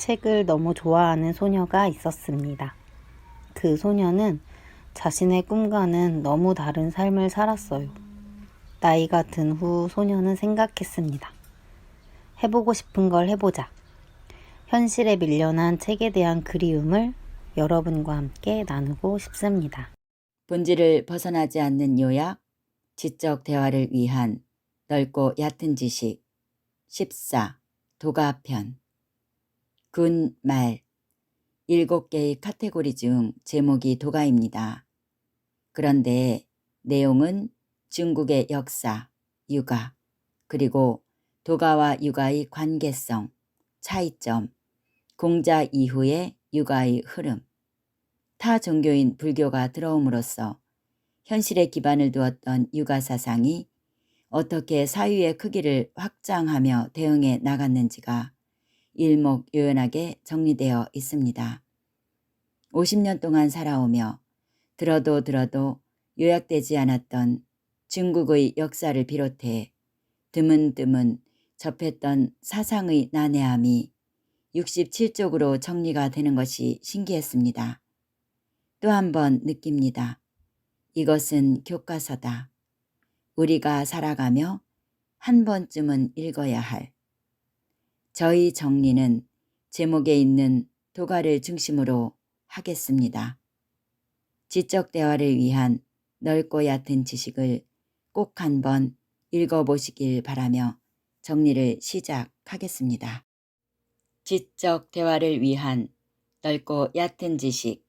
책을 너무 좋아하는 소녀가 있었습니다. 그 소녀는 자신의 꿈과는 너무 다른 삶을 살았어요. 나이가 든 후 소녀는 생각했습니다. 해보고 싶은 걸 해보자. 현실에 밀려난 책에 대한 그리움을 여러분과 함께 나누고 싶습니다. 본질을 벗어나지 않는 요약, 지적 대화를 위한 넓고 얕은 지식, 14. 도가편. 군, 말. 7개의 카테고리 중 제목이 도가입니다. 그런데 내용은 중국의 역사, 육아, 그리고 도가와 육아의 관계성, 차이점, 공자 이후의 육아의 흐름, 타 종교인 불교가 들어옴으로써 현실에 기반을 두었던 육아 사상이 어떻게 사유의 크기를 확장하며 대응해 나갔는지가 일목요연하게 정리되어 있습니다. 50년 동안 살아오며 들어도 요약되지 않았던 중국의 역사를 비롯해 드문드문 접했던 사상의 난해함이 67쪽으로 정리가 되는 것이 신기했습니다. 또 한 번 느낍니다. 이것은 교과서다. 우리가 살아가며 한 번쯤은 읽어야 할. 저희 정리는 제목에 있는 도가를 중심으로 하겠습니다. 지적 대화를 위한 넓고 얕은 지식을 꼭 한번 읽어보시길 바라며 정리를 시작하겠습니다. 지적 대화를 위한 넓고 얕은 지식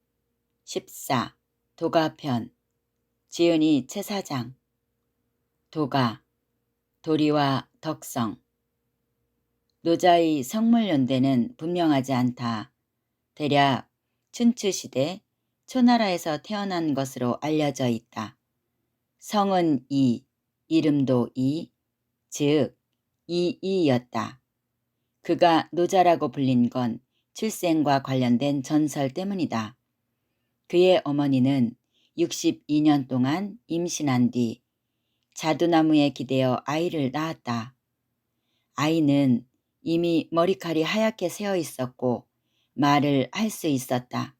14. 도가편. 지은이 채사장. 도가, 도리와 덕성. 노자의 성물연대는 분명하지 않다. 대략 춘추시대 초나라에서 태어난 것으로 알려져 있다. 성은 이, 이름도 이, 즉 이이였다. 그가 노자라고 불린 건 출생과 관련된 전설 때문이다. 그의 어머니는 62년 동안 임신한 뒤 자두나무에 기대어 아이를 낳았다. 아이는 이미 머리칼이 하얗게 새어 있었고 말을 할 수 있었다.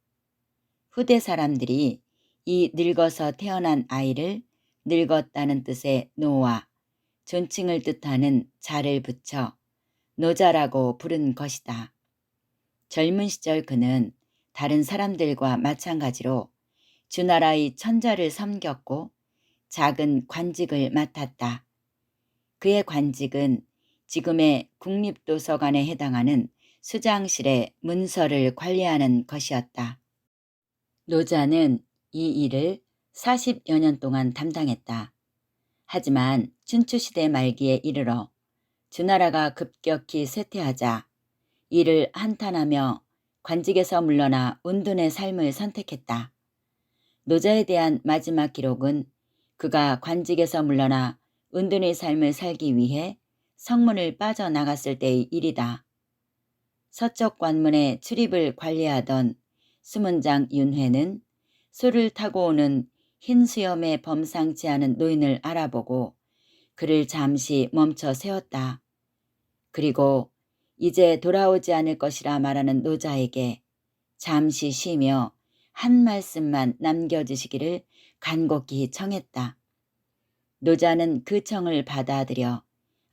후대 사람들이 이 늙어서 태어난 아이를 늙었다는 뜻의 노와 존칭을 뜻하는 자를 붙여 노자라고 부른 것이다. 젊은 시절 그는 다른 사람들과 마찬가지로 주나라의 천자를 섬겼고 작은 관직을 맡았다. 그의 관직은 지금의 국립도서관에 해당하는 수장실의 문서를 관리하는 것이었다. 노자는 이 일을 40여 년 동안 담당했다. 하지만 춘추시대 말기에 이르러 주나라가 급격히 쇠퇴하자 이를 한탄하며 관직에서 물러나 운둔의 삶을 선택했다. 노자에 대한 마지막 기록은 그가 관직에서 물러나 운둔의 삶을 살기 위해 성문을 빠져나갔을 때의 일이다. 서쪽 관문의 출입을 관리하던 수문장 윤회는 소를 타고 오는 흰 수염의 범상치 않은 노인을 알아보고 그를 잠시 멈춰 세웠다. 그리고 이제 돌아오지 않을 것이라 말하는 노자에게 잠시 쉬며 한 말씀만 남겨주시기를 간곡히 청했다. 노자는 그 청을 받아들여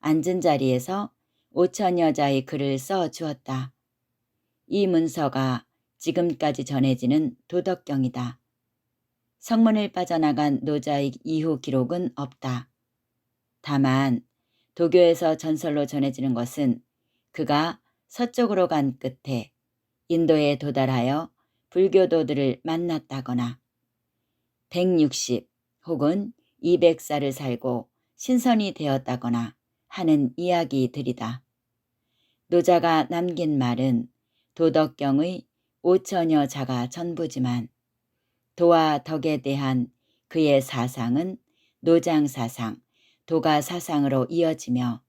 앉은 자리에서 5천여자의 글을 써 주었다. 이 문서가 지금까지 전해지는 도덕경이다. 성문을 빠져나간 노자의 이후 기록은 없다. 다만 도교에서 전설로 전해지는 것은 그가 서쪽으로 간 끝에 인도에 도달하여 불교도들을 만났다거나 160 혹은 200살을 살고 신선이 되었다거나 하는 이야기들이다. 노자가 남긴 말은 도덕경의 5천여 자가 전부지만 도와 덕에 대한 그의 사상은 노장사상, 도가사상으로 이어지며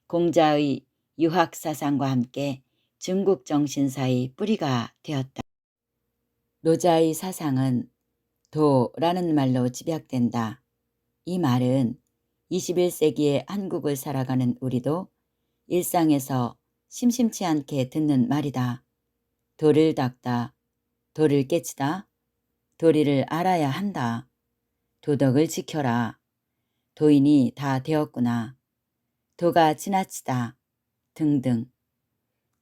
공자의 유학사상과 함께 중국 정신사의 뿌리가 되었다. 노자의 사상은 도라는 말로 집약된다. 이 말은 21세기의 한국을 살아가는 우리도 일상에서 심심치 않게 듣는 말이다. 도를 닦다, 도를 깨치다, 도리를 알아야 한다, 도덕을 지켜라, 도인이 다 되었구나, 도가 지나치다 등등.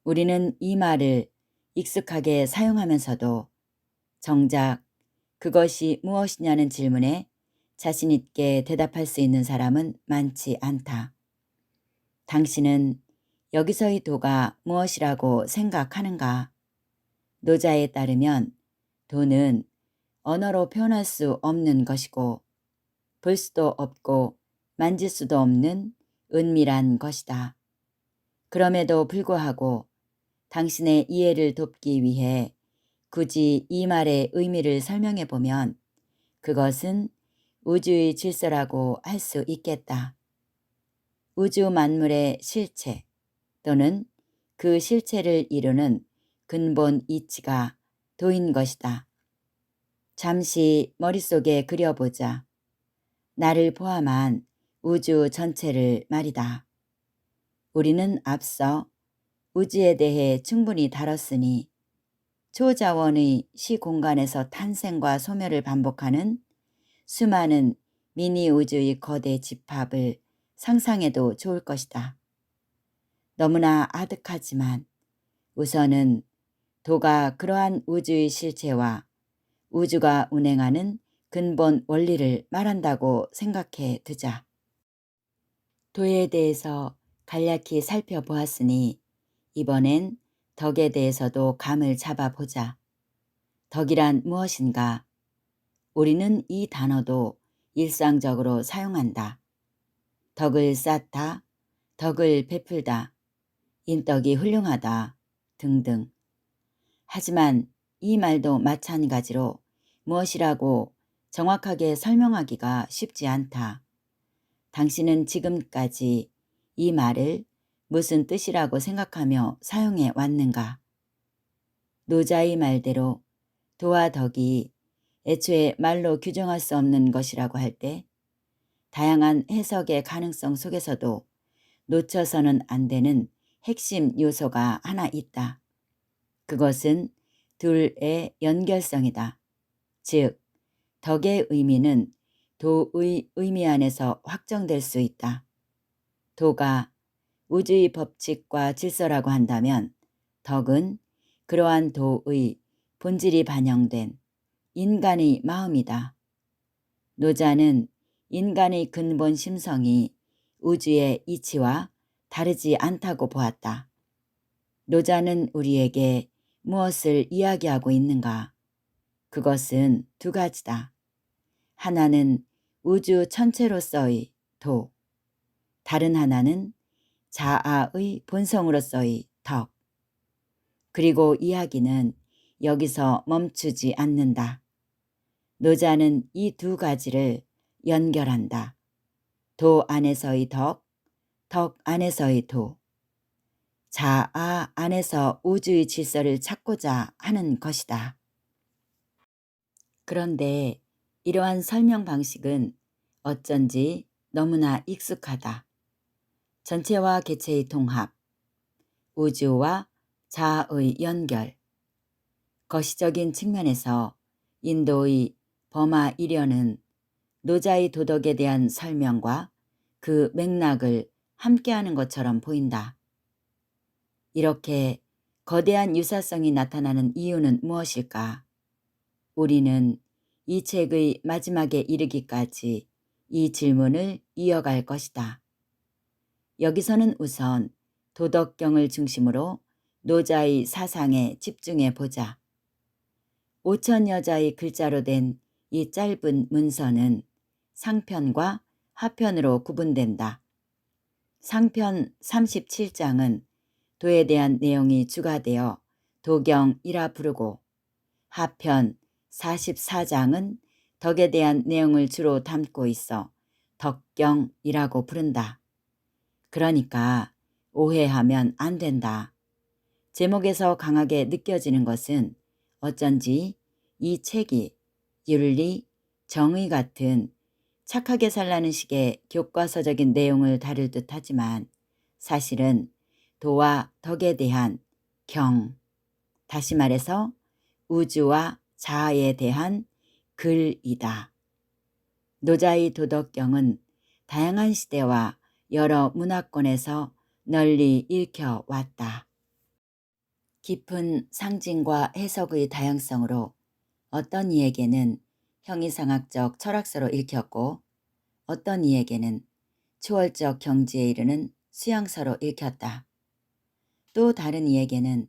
우리는 이 말을 익숙하게 사용하면서도 정작 그것이 무엇이냐는 질문에 자신 있게 대답할 수 있는 사람은 많지 않다. 당신은 여기서의 도가 무엇이라고 생각하는가? 노자에 따르면 도는 언어로 표현할 수 없는 것이고 볼 수도 없고 만질 수도 없는 은밀한 것이다. 그럼에도 불구하고 당신의 이해를 돕기 위해 굳이 이 말의 의미를 설명해 보면 그것은 우주의 질서라고 할 수 있겠다. 우주 만물의 실체 또는 그 실체를 이루는 근본 이치가 도인 것이다. 잠시 머릿속에 그려보자. 나를 포함한 우주 전체를 말이다. 우리는 앞서 우주에 대해 충분히 다뤘으니 초자원의 시공간에서 탄생과 소멸을 반복하는 수많은 미니 우주의 거대 집합을 상상해도 좋을 것이다. 너무나 아득하지만 우선은 도가 그러한 우주의 실체와 우주가 운행하는 근본 원리를 말한다고 생각해 두자. 도에 대해서 간략히 살펴보았으니 이번엔 덕에 대해서도 감을 잡아보자. 덕이란 무엇인가? 우리는 이 단어도 일상적으로 사용한다. 덕을 쌓다, 덕을 베풀다, 인덕이 훌륭하다 등등. 하지만 이 말도 마찬가지로 무엇이라고 정확하게 설명하기가 쉽지 않다. 당신은 지금까지 이 말을 무슨 뜻이라고 생각하며 사용해 왔는가? 노자의 말대로 도와 덕이 애초에 말로 규정할 수 없는 것이라고 할 때 다양한 해석의 가능성 속에서도 놓쳐서는 안 되는 핵심 요소가 하나 있다. 그것은 둘의 연결성이다. 즉, 덕의 의미는 도의 의미 안에서 확정될 수 있다. 도가 우주의 법칙과 질서라고 한다면 덕은 그러한 도의 본질이 반영된 인간의 마음이다. 노자는 인간의 근본 심성이 우주의 이치와 다르지 않다고 보았다. 노자는 우리에게 무엇을 이야기하고 있는가? 그것은 두 가지다. 하나는 우주 전체로서의 도, 다른 하나는 자아의 본성으로서의 덕. 그리고 이야기는 여기서 멈추지 않는다. 노자는 이 두 가지를 연결한다. 도 안에서의 덕, 덕 안에서의 도. 자아 안에서 우주의 질서를 찾고자 하는 것이다. 그런데 이러한 설명 방식은 어쩐지 너무나 익숙하다. 전체와 개체의 통합, 우주와 자아의 연결. 거시적인 측면에서 인도의 버마 일현은 노자의 도덕에 대한 설명과 그 맥락을 함께하는 것처럼 보인다. 이렇게 거대한 유사성이 나타나는 이유는 무엇일까? 우리는 이 책의 마지막에 이르기까지 이 질문을 이어갈 것이다. 여기서는 우선 도덕경을 중심으로 노자의 사상에 집중해 보자. 5,000여 자의 글자로 된 이 짧은 문서는 상편과 하편으로 구분된다. 상편 37장은 도에 대한 내용이 주가되어 도경이라 부르고 하편 44장은 덕에 대한 내용을 주로 담고 있어 덕경이라고 부른다. 그러니까 오해하면 안 된다. 제목에서 강하게 느껴지는 것은 어쩐지 이 책이 윤리, 정의 같은 착하게 살라는 식의 교과서적인 내용을 다룰 듯 하지만 사실은 도와 덕에 대한 경, 다시 말해서 우주와 자아에 대한 글이다. 노자의 도덕경은 다양한 시대와 여러 문화권에서 널리 읽혀왔다. 깊은 상징과 해석의 다양성으로 어떤 이에게는 형이상학적 철학서로 읽혔고 어떤 이에게는 초월적 경지에 이르는 수양서로 읽혔다. 또 다른 이에게는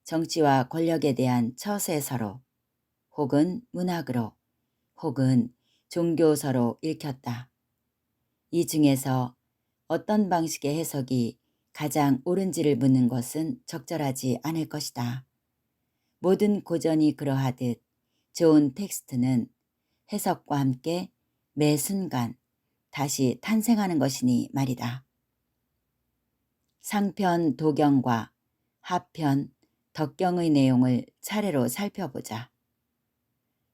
정치와 권력에 대한 처세서로 혹은 문학으로 혹은 종교서로 읽혔다. 이 중에서 어떤 방식의 해석이 가장 옳은지를 묻는 것은 적절하지 않을 것이다. 모든 고전이 그러하듯 좋은 텍스트는 해석과 함께 매 순간 다시 탄생하는 것이니 말이다. 상편 도경과 하편 덕경의 내용을 차례로 살펴보자.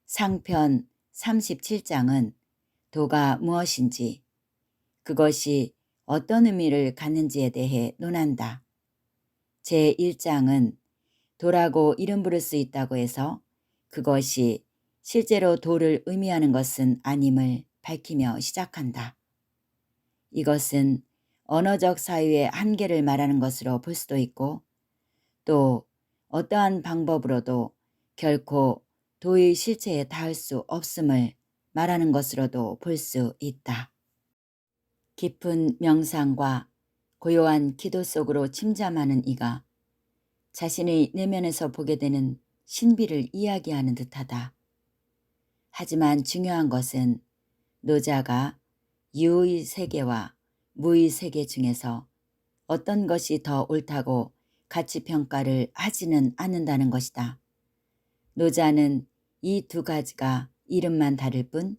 상편 37장은 도가 무엇인지, 그것이 어떤 의미를 갖는지에 대해 논한다. 제1장은 도라고 이름 부를 수 있다고 해서 그것이 실제로 도를 의미하는 것은 아님을 밝히며 시작한다. 이것은 언어적 사유의 한계를 말하는 것으로 볼 수도 있고 또 어떠한 방법으로도 결코 도의 실체에 닿을 수 없음을 말하는 것으로도 볼 수 있다. 깊은 명상과 고요한 기도 속으로 침잠하는 이가 자신의 내면에서 보게 되는 신비를 이야기하는 듯하다. 하지만 중요한 것은 노자가 유의 세계와 무의 세계 중에서 어떤 것이 더 옳다고 가치 평가를 하지는 않는다는 것이다. 노자는 이 두 가지가 이름만 다를 뿐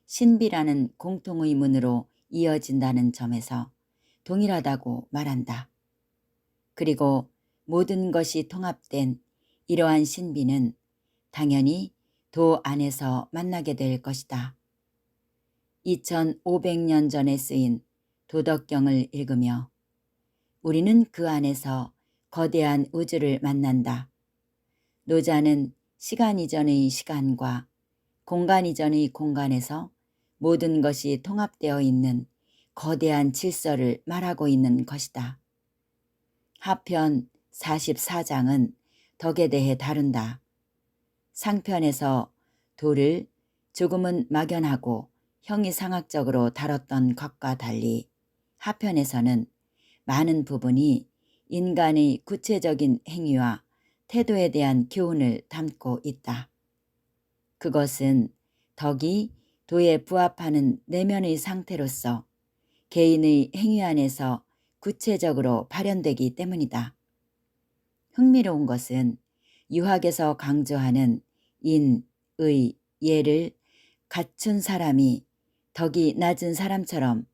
신비라는 공통의문으로 이어진다는 점에서 동일하다고 말한다. 그리고 모든 것이 통합된 이러한 신비는 당연히 도 안에서 만나게 될 것이다. 2500년 전에 쓰인 도덕경을 읽으며 우리는 그 안에서 거대한 우주를 만난다. 노자는 시간 이전의 시간과 공간 이전의 공간에서 모든 것이 통합되어 있는 거대한 질서를 말하고 있는 것이다. 하편 44장은 덕에 대해 다룬다. 상편에서 도를 조금은 막연하고 형이상학적으로 다뤘던 것과 달리 하편에서는 많은 부분이 인간의 구체적인 행위와 태도에 대한 교훈을 담고 있다. 그것은 덕이 도에 부합하는 내면의 상태로서 개인의 행위 안에서 구체적으로 발현되기 때문이다. 흥미로운 것은 유학에서 강조하는 인, 의, 예를 갖춘 사람이 덕이 낮은 사람처럼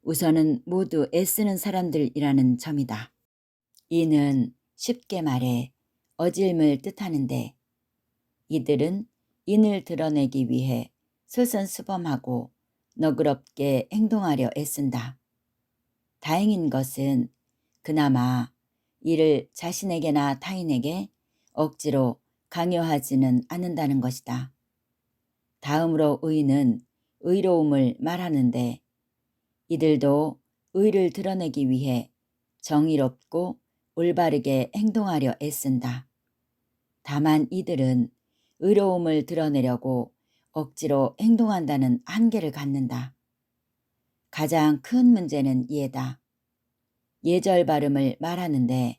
우선은 모두 애쓰는 사람들이라는 점이다. 인은 쉽게 말해 어질물 뜻하는데 이들은 인을 드러내기 위해 솔선수범하고 너그럽게 행동하려 애쓴다. 다행인 것은 그나마 이를 자신에게나 타인에게 억지로 강요하지는 않는다는 것이다. 다음으로 의는 의로움을 말하는데 이들도 의를 드러내기 위해 정의롭고 올바르게 행동하려 애쓴다. 다만 이들은 의로움을 드러내려고 억지로 행동한다는 한계를 갖는다. 가장 큰 문제는 이해다. 예절 발음을 말하는데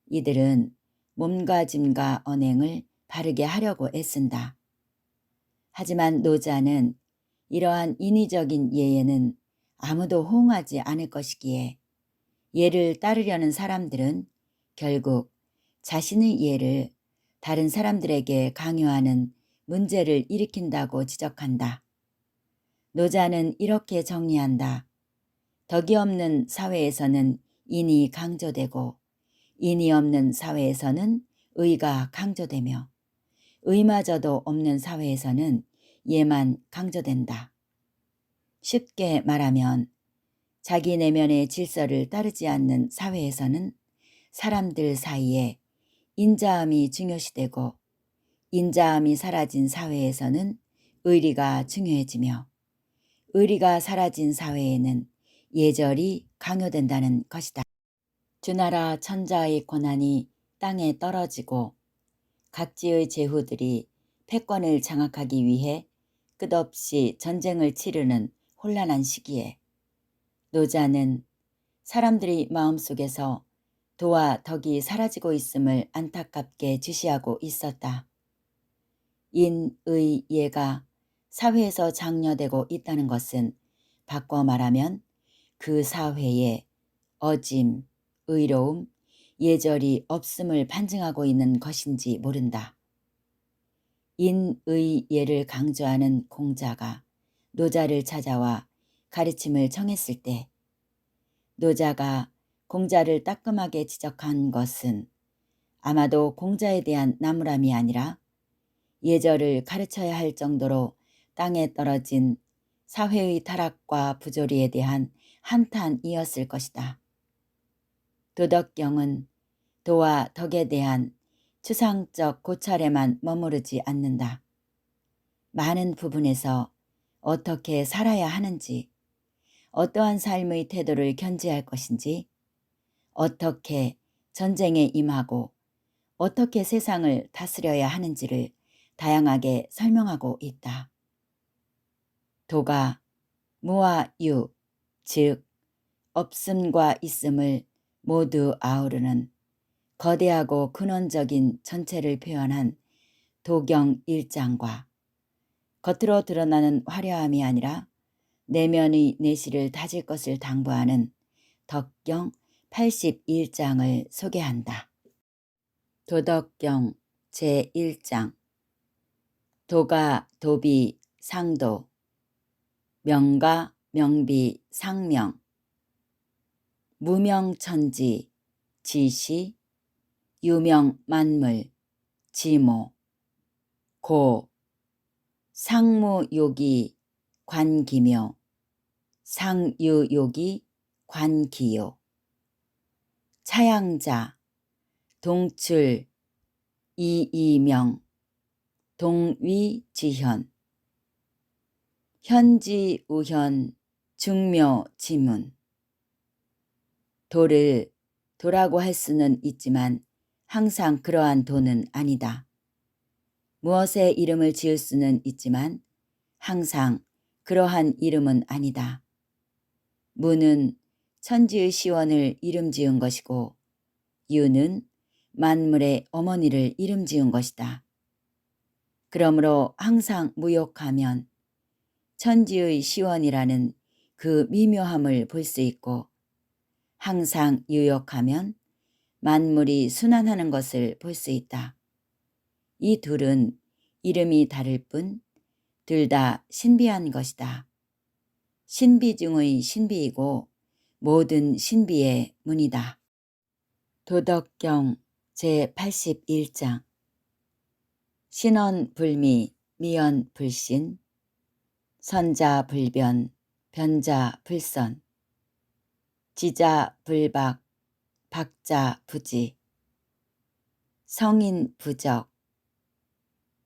이들은 몸가짐과 언행을 바르게 하려고 애쓴다. 하지만 노자는 이러한 인위적인 예에는 아무도 호응하지 않을 것이기에 예를 따르려는 사람들은 결국 자신의 예를 다른 사람들에게 강요하는 문제를 일으킨다고 지적한다. 노자는 이렇게 정리한다. 덕이 없는 사회에서는 인이 강조되고 인이 없는 사회에서는 의가 강조되며 의마저도 없는 사회에서는 예만 강조된다. 쉽게 말하면 자기 내면의 질서를 따르지 않는 사회에서는 사람들 사이에 인자함이 중요시되고 인자함이 사라진 사회에서는 의리가 중요해지며 의리가 사라진 사회에는 예절이 강요된다는 것이다. 주나라 천자의 권한이 땅에 떨어지고 각지의 제후들이 패권을 장악하기 위해 끝없이 전쟁을 치르는 혼란한 시기에 노자는 사람들이 마음속에서 도와 덕이 사라지고 있음을 안타깝게 주시하고 있었다. 인의 예가 사회에서 장려되고 있다는 것은 바꿔 말하면 그 사회에 어짐, 의로움, 예절이 없음을 반증하고 있는 것인지 모른다. 인의 예를 강조하는 공자가 노자를 찾아와 가르침을 청했을 때 노자가 공자를 따끔하게 지적한 것은 아마도 공자에 대한 나무람이 아니라 예절을 가르쳐야 할 정도로 땅에 떨어진 사회의 타락과 부조리에 대한 한탄이었을 것이다. 도덕경은 도와 덕에 대한 추상적 고찰에만 머무르지 않는다. 많은 부분에서 어떻게 살아야 하는지, 어떠한 삶의 태도를 견지할 것인지, 어떻게 전쟁에 임하고 어떻게 세상을 다스려야 하는지를 다양하게 설명하고 있다. 도가 무와 유, 즉 없음과 있음을 모두 아우르는 거대하고 근원적인 전체를 표현한 도경 1장과 겉으로 드러나는 화려함이 아니라 내면의 내실을 다질 것을 당부하는 덕경 81장을 소개한다. 도덕경 제1장 도가 도비 상도 명가 명비 상명 무명천지 지시 유명 만물 지모 고 상무요기 관기묘 상유요기 관기요 차양자 동출 이이명 동위지현 현지우현 중묘지문 도를 도라고 할 수는 있지만 항상 그러한 도는 아니다. 무엇의 이름을 지을 수는 있지만 항상 그러한 이름은 아니다. 무는 천지의 시원을 이름 지은 것이고 유는 만물의 어머니를 이름 지은 것이다. 그러므로 항상 무욕하면 천지의 시원이라는 그 미묘함을 볼 수 있고 항상 유욕하면 만물이 순환하는 것을 볼 수 있다. 이 둘은 이름이 다를 뿐 둘 다 신비한 것이다. 신비 중의 신비이고 모든 신비의 문이다. 도덕경 제81장 신언불미 미언불신 선자불변 변자불선 지자불박 박자부지 성인부적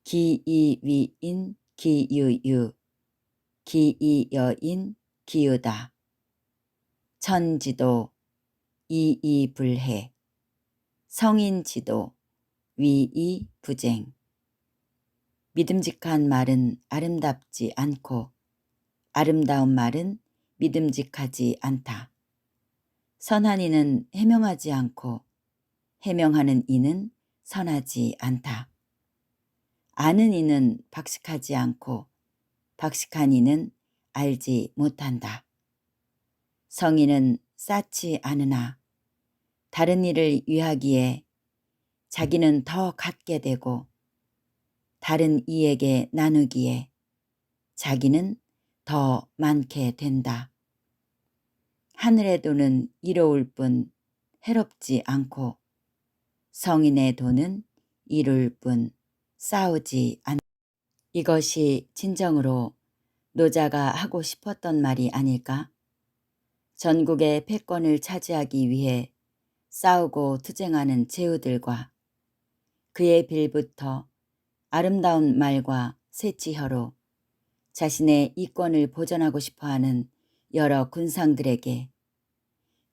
기이위인 기유유 기이여인 기유다 천지도 이이불해 성인지도 위이부쟁 믿음직한 말은 아름답지 않고 아름다운 말은 믿음직하지 않다. 선한 이는 해명하지 않고 해명하는 이는 선하지 않다. 아는 이는 박식하지 않고 박식한 이는 알지 못한다. 성인은 쌓지 않으나 다른 일을 위하기에 자기는 더 갖게 되고 다른 이에게 나누기에 자기는 더 많게 된다. 하늘의 도는 이로울 뿐 해롭지 않고 성인의 도는 이룰 뿐 싸우지 않다. 이것이 진정으로 노자가 하고 싶었던 말이 아닐까? 전국의 패권을 차지하기 위해 싸우고 투쟁하는 제후들과 그의 빌부터 아름다운 말과 새치혀로 자신의 이권을 보전하고 싶어하는 여러 군상들에게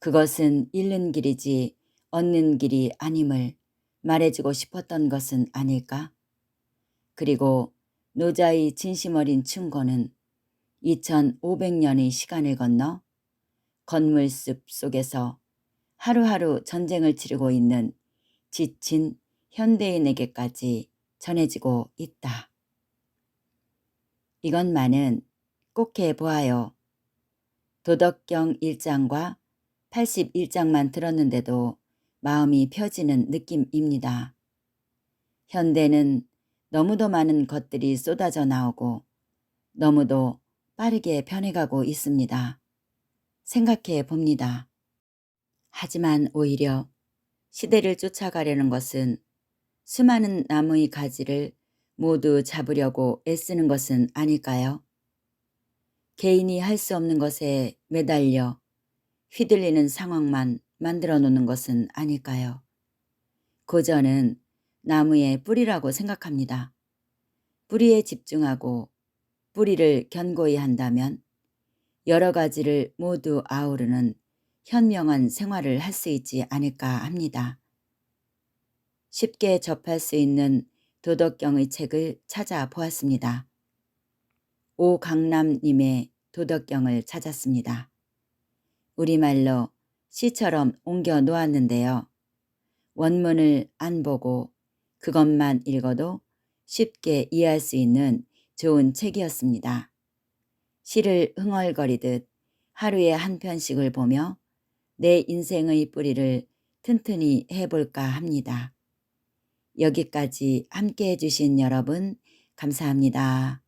그것은 잃는 길이지 얻는 길이 아님을 말해주고 싶었던 것은 아닐까? 그리고 노자의 진심 어린 충고는 2500년의 시간을 건너 건물숲 속에서 하루하루 전쟁을 치르고 있는 지친 현대인에게까지 전해지고 있다. 이것만은 꼭 해보아요. 도덕경 1장과 81장만 들었는데도 마음이 펴지는 느낌입니다. 현대는 너무도 많은 것들이 쏟아져 나오고 너무도 빠르게 변해가고 있습니다. 생각해 봅니다. 하지만 오히려 시대를 쫓아가려는 것은 수많은 나무의 가지를 모두 잡으려고 애쓰는 것은 아닐까요? 개인이 할 수 없는 것에 매달려 휘둘리는 상황만 만들어 놓는 것은 아닐까요? 고전은 나무의 뿌리라고 생각합니다. 뿌리에 집중하고 뿌리를 견고히 한다면 여러 가지를 모두 아우르는 현명한 생활을 할 수 있지 않을까 합니다. 쉽게 접할 수 있는 도덕경의 책을 찾아보았습니다. 오강남님의 도덕경을 찾았습니다. 우리말로 시처럼 옮겨 놓았는데요. 원문을 안 보고 그것만 읽어도 쉽게 이해할 수 있는 좋은 책이었습니다. 시를 흥얼거리듯 하루에 한 편씩을 보며 내 인생의 뿌리를 튼튼히 해볼까 합니다. 여기까지 함께 해주신 여러분 감사합니다.